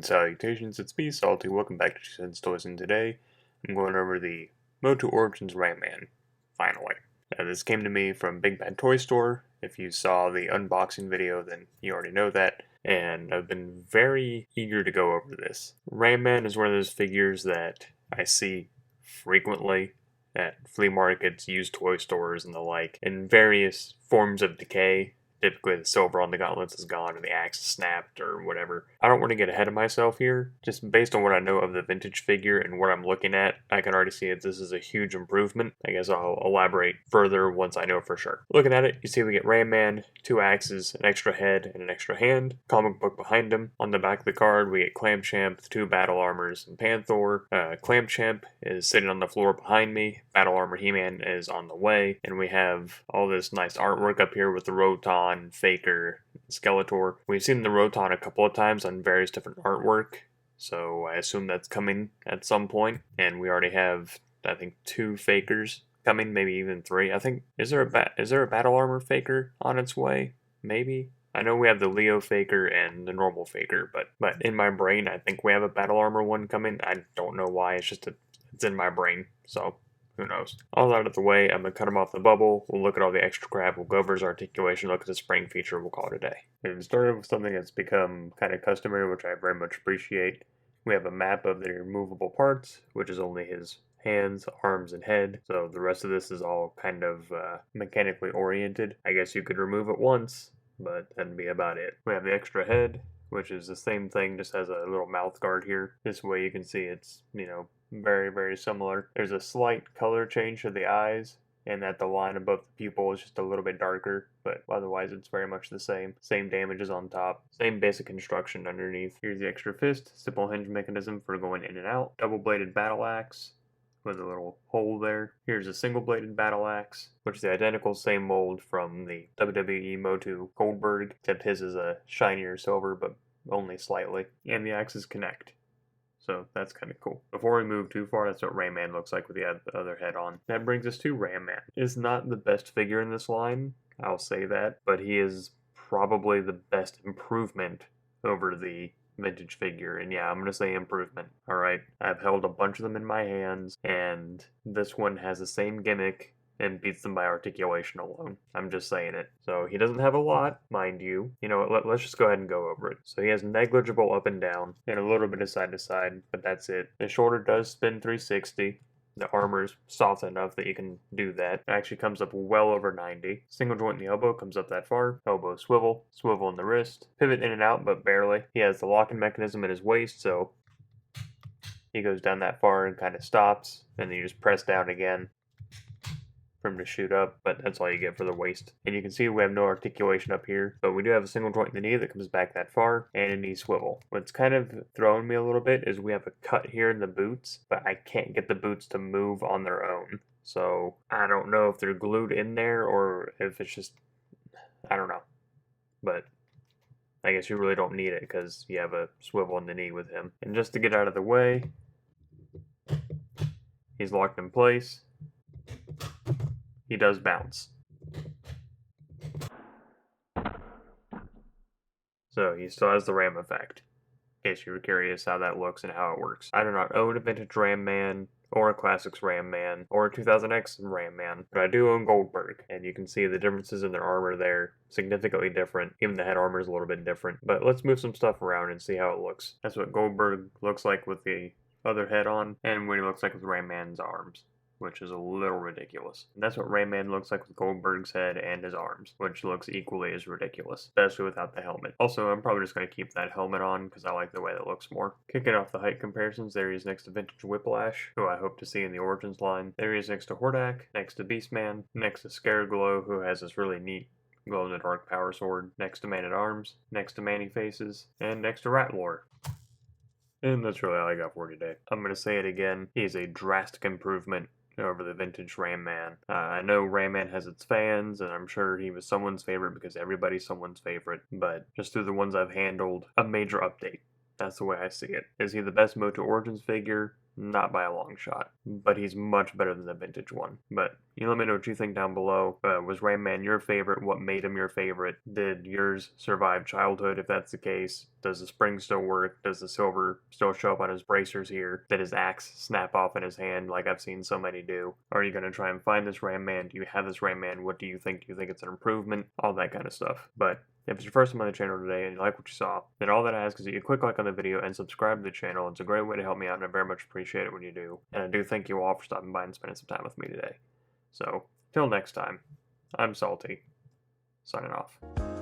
and salutations, it's me, Salty. Welcome back to 2 Cents Toys, and today I'm going over the Motu Origins Ram Man, finally. This came to me from Big Bad Toy Store. If you saw the unboxing video, then you already know that, and I've been very eager to go over this. Ram Man is one of those figures that I see frequently at flea markets, used toy stores, and the like, in various forms of decay. Typically the silver on the gauntlets is gone or the axe is snapped or whatever. I don't want to get ahead of myself here. Just based on what I know of the vintage figure and what I'm looking at, I can already see that this is a huge improvement. I guess I'll elaborate further once I know for sure. Looking at it, you see we get Ram Man, 2 axes, an extra head, and an extra hand. Comic book behind him. On the back of the card, we get Clamchamp, 2 battle armors, and Panther. Clamchamp is sitting on the floor behind me. Battle Armor He-Man is on the way. And we have all this nice artwork up here with the Roton, Faker, Skeletor. We've seen the Roton a couple of times on various different artwork, so I assume that's coming at some point. And we already have, I think, 2 Fakers coming, maybe even 3. I think, is there a Battle Armor Faker on its way? Maybe. I know we have the Leo Faker and the normal Faker, but in my brain, I think we have a Battle Armor one coming. I don't know why. It's in my brain, so who knows? All that out of the way, I'm going to cut him off the bubble. We'll look at all the extra crap. We'll go over his articulation, look at the spring feature. We'll call it a day. And started with something that's become kind of customary, which I very much appreciate. We have a map of the removable parts, which is only his hands, arms, and head. So the rest of this is all kind of mechanically oriented. I guess you could remove it once, but that'd be about it. We have the extra head, which is the same thing, just has a little mouth guard here. This way you can see it's, very, very similar. There's a slight color change to the eyes, and that the line above the pupil is just a little bit darker, but otherwise it's very much the same. Same damages on top, same basic construction underneath. Here's the extra fist, simple hinge mechanism for going in and out. Double-bladed battle axe with a little hole there. Here's a single-bladed battle axe, which is the identical same mold from the WWE Motu Goldberg, except his is a shinier silver, but only slightly. And the axes connect. So that's kind of cool. Before we move too far, that's what Ram Man looks like with the other head on. That brings us to Ram Man. Is not the best figure in this line, I'll say that, but he is probably the best improvement over the vintage figure. And yeah, I'm going to say improvement. Alright, I've held a bunch of them in my hands, and this one has the same gimmick and beats them by articulation alone. I'm just saying it. So he doesn't have a lot, mind you. Let's just go ahead and go over it. So he has negligible up and down and a little bit of side to side, but that's it. The shoulder does spin 360. The armor's soft enough that you can do that. It actually comes up well over 90. Single joint in the elbow comes up that far. Elbow swivel. Swivel in the wrist. Pivot in and out, but barely. He has the locking mechanism in his waist, so he goes down that far and kind of stops, and then you just press down again for him to shoot up, but that's all you get for the waist. And you can see we have no articulation up here, but we do have a single joint in the knee that comes back that far, and a knee swivel. What's kind of throwing me a little bit is we have a cut here in the boots, but I can't get the boots to move on their own. So I don't know if they're glued in there or if it's just, I don't know. But I guess you really don't need it because you have a swivel in the knee with him. And just to get out of the way, he's locked in place. He does bounce. So he still has the Ram effect, in case you were curious how that looks and how it works. I do not own a vintage Ram Man, or a Classics Ram Man, or a 2000X Ram Man, but I do own Goldberg, and you can see the differences in their armor there, significantly different. Even the head armor is a little bit different, but let's move some stuff around and see how it looks. That's what Goldberg looks like with the other head on, and what he looks like with Ram Man's arms, which is a little ridiculous. And that's what Ram Man looks like with Goldberg's head and his arms, which looks equally as ridiculous, especially without the helmet. Also, I'm probably just going to keep that helmet on because I like the way that looks more. Kicking off the height comparisons, there he is next to Vintage Whiplash, who I hope to see in the Origins line. There he is next to Hordak, next to Beastman, next to Scareglow, who has this really neat glow-in-the-dark power sword, next to Man-at-Arms, next to Manny-Faces, and next to Ratlore. And that's really all I got for today. I'm going to say it again, he is a drastic improvement over the vintage Ram Man. I know Ram Man has its fans, and I'm sure he was someone's favorite because everybody's someone's favorite, but just through the ones I've handled, a major update. That's the way I see it. Is he the best Moto Origins figure? Not by a long shot, but he's much better than the vintage one. But you let me know what you think down below. Was Ram Man your favorite? What made him your favorite? Did yours survive childhood? If that's the case, does the spring still work? Does the silver still show up on his bracers here? Did his axe snap off in his hand like I've seen so many do? Are you going to try and find this Ram Man? Do you have this Ram Man? What do you think? Do you think it's an improvement? All that kind of stuff. But if it's your first time on the channel today and you like what you saw, then all that I ask is that you click like on the video and subscribe to the channel. It's a great way to help me out, and I very much appreciate it when you do. And I do thank you all for stopping by and spending some time with me today. So, till next time, I'm Salty, signing off.